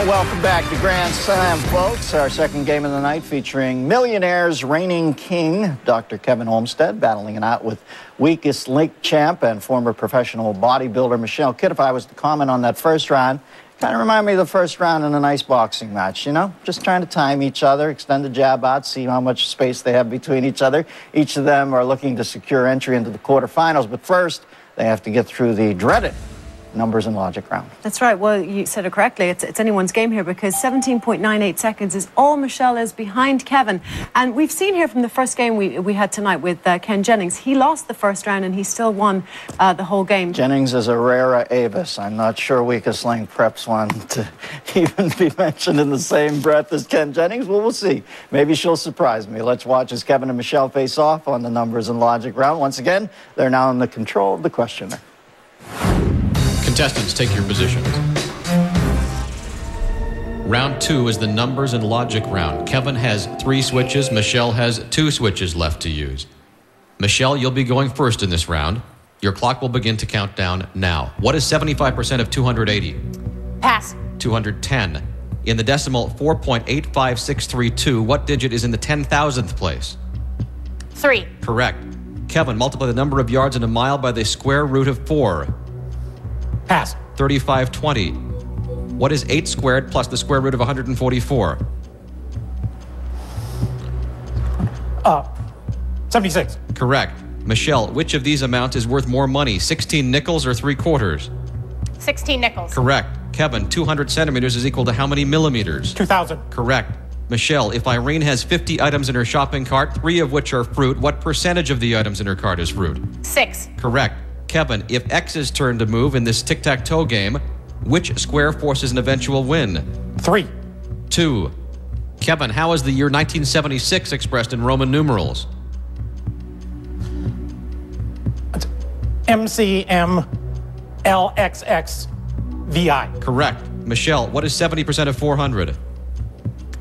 Well, welcome back to Grand Slam, folks. Our second game of the night featuring Millionaire's reigning king, Dr. Kevin Olmstead, battling it out with weakest link champ and former professional bodybuilder Michelle Kitt. If I was to comment on that first round, kind of remind me of the first round in a nice boxing match, you know? Just trying to time each other, extend the jab out, see how much space they have between each other. Each of them are looking to secure entry into the quarterfinals, but first, they have to get through the dreaded numbers and logic round. That's right. Well, you said it correctly. It's anyone's game here because 17.98 seconds is all Michelle is behind Kevin. And we've seen here from the first game we had tonight with Ken Jennings. He lost the first round and he still won the whole game. Jennings is a rara avis. I'm not sure weakest link preps one to even be mentioned in the same breath as Ken Jennings. Well, we'll see. Maybe she'll surprise me. Let's watch as Kevin and Michelle face off on the numbers and logic round. Once again, they're now in the control of the questioner. Contestants, take your positions. Round 2 is the numbers and logic round. Kevin has 3 switches. Michelle has 2 switches left to use. Michelle, you'll be going first in this round. Your clock will begin to count down now. What is 75% of 280? Pass. 210. In the decimal 4.85632, what digit is in the 10,000th place? 3. Correct. Kevin, multiply the number of yards in a mile by the square root of 4. Pass. 3520. What is 8 squared plus the square root of 144? 76. Correct. Michelle, which of these amounts is worth more money, 16 nickels or 3/4? 16 nickels. Correct. Kevin, 200 centimeters is equal to how many millimeters? 2,000. Correct. Michelle, if Irene has 50 items in her shopping cart, 3 of which are fruit, what percentage of the items in her cart is fruit? 6. Correct. Kevin, if X's turn to move in this tic-tac-toe game, which square forces an eventual win? 3. 2. Kevin, how is the year 1976 expressed in Roman numerals? MCMLXXVI. Correct. Michelle, what is 70% of 400?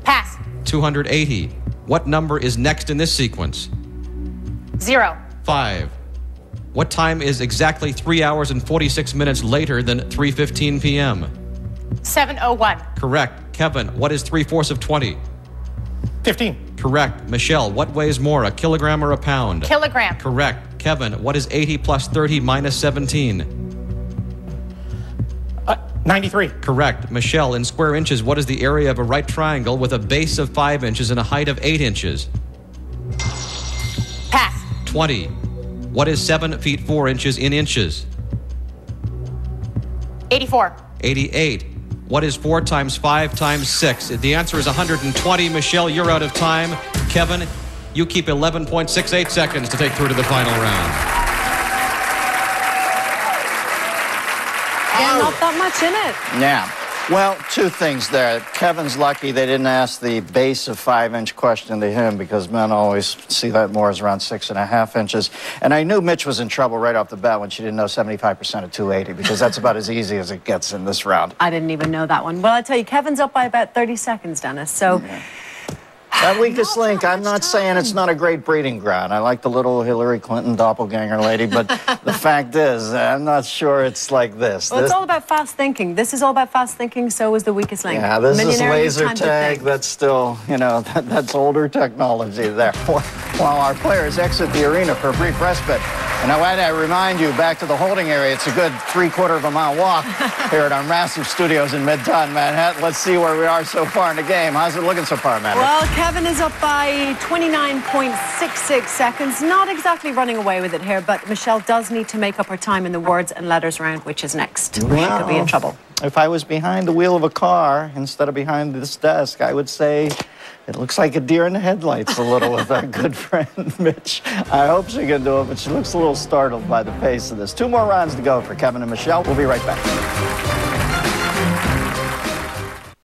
Pass. 280. What number is next in this sequence? 0. 5. What time is exactly 3 hours and 46 minutes later than 3:15 p.m.? 7:01. Correct. Kevin, what is 3/4 of 20? 15. Correct. Michelle, what weighs more, a kilogram or a pound? Kilogram. Correct. Kevin, what is 80 plus 30 minus 17? 93. Correct. Michelle, in square inches, what is the area of a right triangle with a base of 5 inches and a height of 8 inches? Pass. 20. What is 7 feet 4 inches in inches? 84. 88. What is 4 times 5 times 6? The answer is 120. Michelle, you're out of time. Kevin, you keep 11.68 seconds to take through to the final round. Yeah, not that much in it. Yeah. Well, 2 things there. Kevin's lucky they didn't ask the base of 5-inch question to him because men always see that more as around 6.5 inches. And I knew Mitch was in trouble right off the bat when she didn't know 75% of 280 because that's about as easy as it gets in this round. I didn't even know that one. Well, I tell you, Kevin's up by about 30 seconds, Dennis. So. Yeah. That weakest link, I'm not saying it's not a great breeding ground. I like the little Hillary Clinton doppelganger lady, but the fact is, I'm not sure it's like this. Well, it's all about fast thinking. This is all about fast thinking, so is the weakest link. Yeah, this is laser tag. That's still, you know, that's older technology there. While our players exit the arena for a brief respite. And now, I remind you, back to the holding area, it's a good 3/4 of a mile walk here at our massive studios in Midtown Manhattan. Let's see where we are so far in the game. How's it looking so far, Amanda? Well, Kevin is up by 29.66 seconds. Not exactly running away with it here, but Michelle does need to make up her time in the words and letters round, which is next. Well, she could be in trouble. If I was behind the wheel of a car instead of behind this desk, I would say it looks like a deer in the headlights a little with our good friend Mitch. I hope she can do it, but she looks a little startled by the pace of this. 2 more rounds to go for Kevin and Michelle. We'll be right back.